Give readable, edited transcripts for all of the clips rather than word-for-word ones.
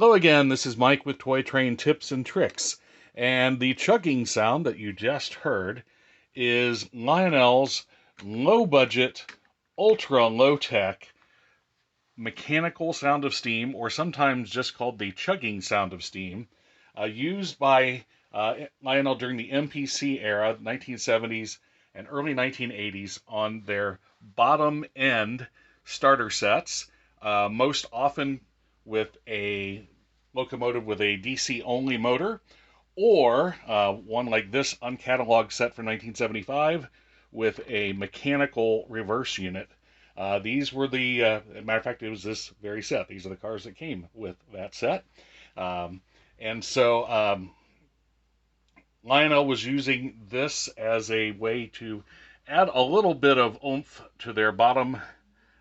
Hello again, this is Mike with Toy Train Tips and Tricks, and the chugging sound that you just heard is Lionel's low-budget, ultra-low-tech mechanical sound of steam, or sometimes just called the chugging sound of steam, used by Lionel during the MPC era, 1970s and early 1980s, on their bottom-end starter sets, most often with a locomotive with a DC only motor, or one like this uncatalogued set for 1975 with a mechanical reverse unit. These were the, matter of fact, it was this very set. These are the cars that came with that set. And so Lionel was using this as a way to add a little bit of oomph to their bottom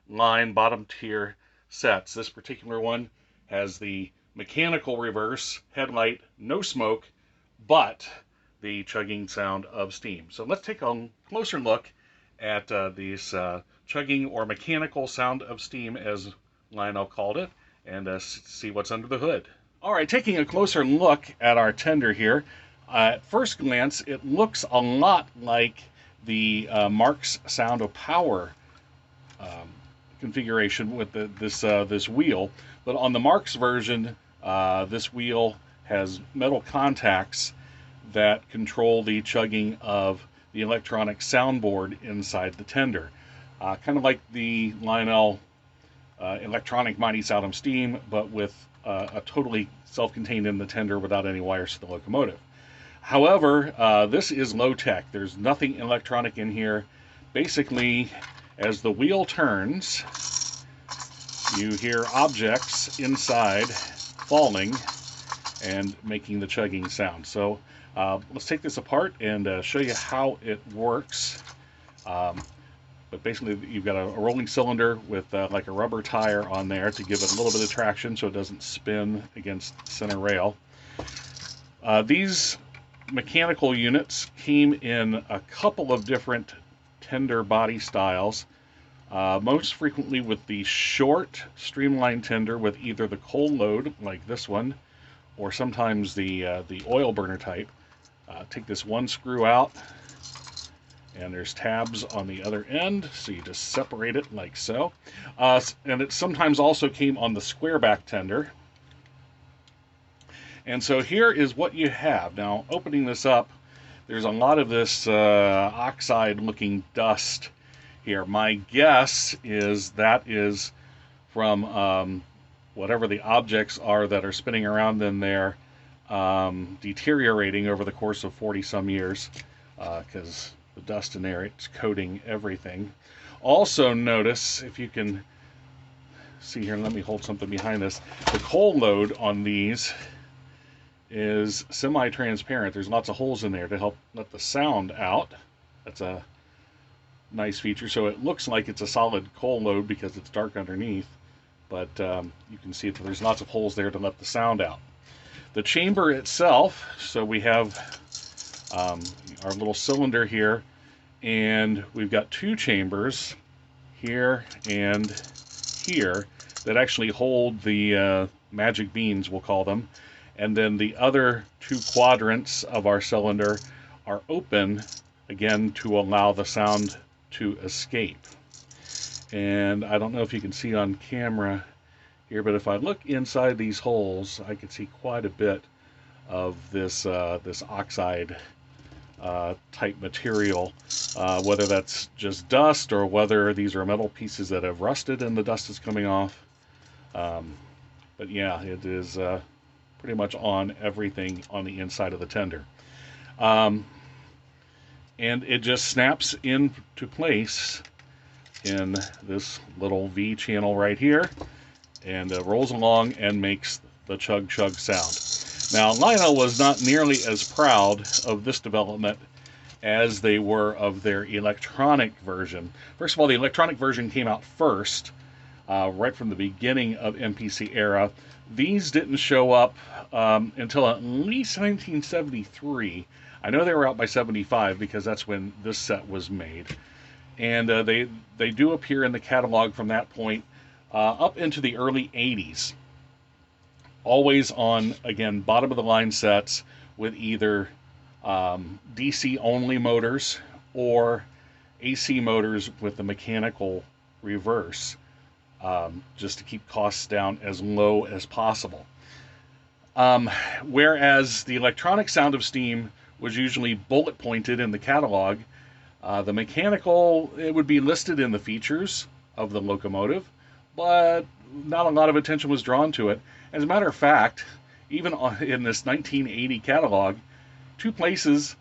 line, bottom tier sets. This particular one has the mechanical reverse, headlight, no smoke, but the chugging sound of steam. So let's take a closer look at these chugging or mechanical sound of steam, as Lionel called it, and see what's under the hood. All right, taking a closer look at our tender here, at first glance, it looks a lot like the Marx Sound of Power configuration with this wheel, but on the Marx version, this wheel has metal contacts that control the chugging of the electronic soundboard inside the tender. Kind of like the Lionel electronic Mighty Sound of Steam, but with a totally self-contained in the tender without any wires to the locomotive. However, this is low-tech. There's nothing electronic in here. Basically, as the wheel turns, you hear objects inside falling and making the chugging sound. So let's take this apart and show you how it works. But basically, you've got a rolling cylinder with like a rubber tire on there to give it a little bit of traction so it doesn't spin against the center rail. These mechanical units came in a couple of different tender body styles, most frequently with the short streamlined tender with either the coal load, like this one, or sometimes the oil burner type. Take this one screw out, and there's tabs on the other end, so you just separate it like so. And it sometimes also came on the square back tender. And so here is what you have. Now, opening this up, there's a lot of this oxide-looking dust here. My guess is that is from whatever the objects are that are spinning around in there, deteriorating over the course of 40-some years, because the dust in there, it's coating everything. Also notice, if you can see here, and let me hold something behind this, the coal load on these is semi-transparent. There's lots of holes in there to help let the sound out. That's a nice feature. So it looks like it's a solid coal load because it's dark underneath, but you can see that there's lots of holes there to let the sound out. The chamber itself, so we have our little cylinder here, and we've got two chambers here and here that actually hold the magic beans, we'll call them. And then the other two quadrants of our cylinder are open, again, to allow the sound to escape. And I don't know if you can see on camera here, but if I look inside these holes, I can see quite a bit of this this oxide type material, whether that's just dust or whether these are metal pieces that have rusted and the dust is coming off. But yeah, it is pretty much on everything on the inside of the tender. And it just snaps into place in this little V channel right here, and rolls along and makes the chug sound. Now, Lionel was not nearly as proud of this development as they were of their electronic version. First of all, the electronic version came out first, right from the beginning of MPC era. These didn't show up until at least 1973. I know they were out by 75 because that's when this set was made. And they do appear in the catalog from that point up into the early 80s. always on, again, bottom of the line sets with either DC only motors or AC motors with the mechanical reverse, just to keep costs down as low as possible. Whereas the electronic Sound of Steam was usually bullet pointed in the catalog, the mechanical, it would be listed in the features of the locomotive, but not a lot of attention was drawn to it. As a matter of fact, even in this 1980 catalog, 2 places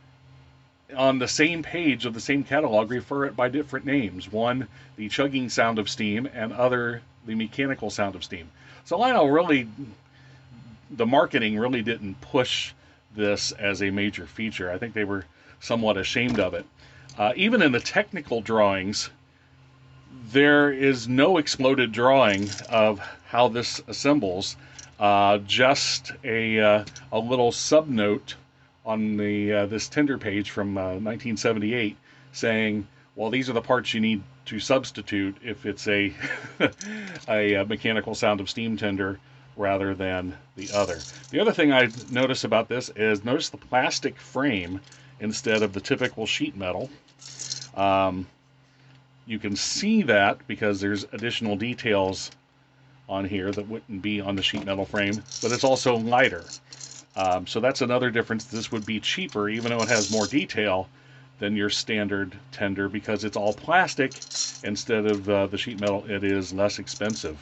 on the same page of the same catalog refer it by different names. One, the Chugging Sound of Steam, and other, the Mechanical Sound of Steam. So Lionel really, the marketing really didn't push this as a major feature. I think they were somewhat ashamed of it. Even in the technical drawings, there is no exploded drawing of how this assembles. Just a little subnote on the this tender page from 1978 saying, well, these are the parts you need to substitute if it's a a mechanical Sound of Steam tender rather than the other. The other thing I notice about this is notice the plastic frame instead of the typical sheet metal. You can see that because there's additional details on here that wouldn't be on the sheet metal frame, but it's also lighter. So that's another difference. This would be cheaper, even though it has more detail than your standard tender, because it's all plastic instead of the sheet metal. It is less expensive.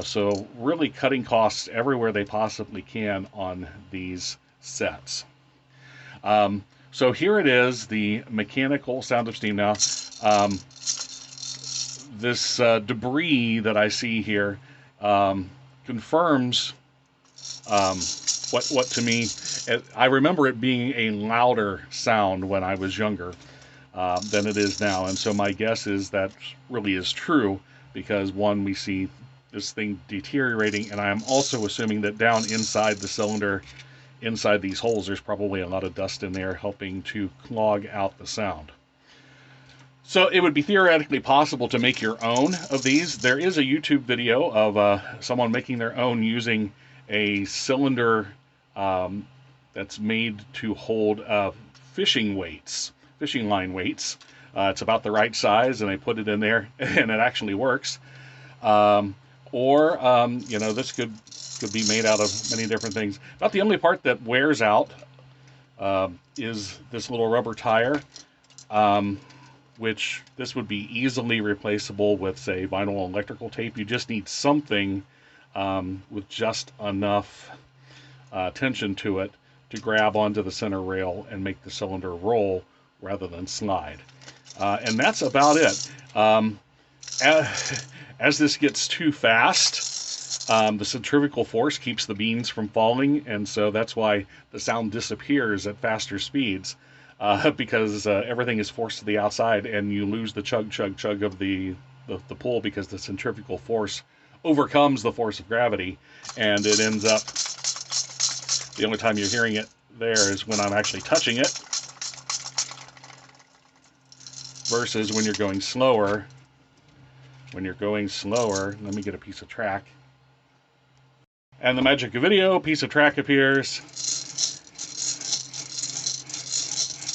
So really cutting costs everywhere they possibly can on these sets. So here it is, the mechanical Sound of Steam. Now, this debris that I see here confirms what to me, I remember it being a louder sound when I was younger than it is now. And so my guess is that really is true, because one, we see this thing deteriorating, and I'm also assuming that down inside the cylinder, inside these holes, there's probably a lot of dust in there helping to clog out the sound. So it would be theoretically possible to make your own of these. There is a YouTube video of someone making their own using a cylinder that's made to hold fishing line weights. It's about the right size, and they put it in there, and it actually works. This could be made out of many different things. About the only part that wears out is this little rubber tire, which this would be easily replaceable with, say, vinyl electrical tape. You just need something with just enough tension to it to grab onto the center rail and make the cylinder roll rather than slide. And that's about it. As this gets too fast, the centrifugal force keeps the beans from falling, and so that's why the sound disappears at faster speeds, because everything is forced to the outside, and you lose the chug, chug, chug of the pull, because the centrifugal force overcomes the force of gravity, and it ends up, the only time you're hearing it there is when I'm actually touching it, versus when you're going slower. When you're going slower, let me get a piece of track. And the magic of video, piece of track appears.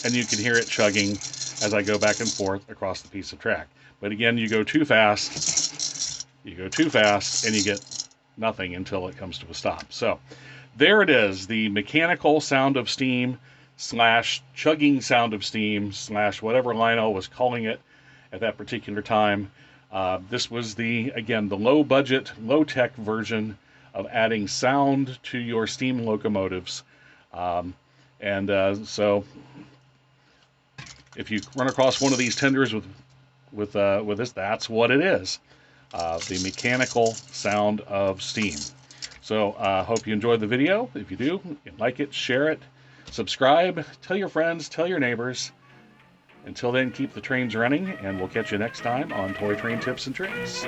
And you can hear it chugging as I go back and forth across the piece of track. But again, you go too fast, and you get nothing until it comes to a stop. So there it is, the mechanical Sound of Steam / chugging Sound of Steam / whatever Lionel was calling it at that particular time. This was the low budget, low tech version of adding sound to your steam locomotives. So if you run across one of these tenders with this, that's what it is. The mechanical Sound of Steam. So hope you enjoyed the video. If you do, like it, share it, subscribe, tell your friends, tell your neighbors. Until then, keep the trains running, and we'll catch you next time on Toy Train Tips and Tricks.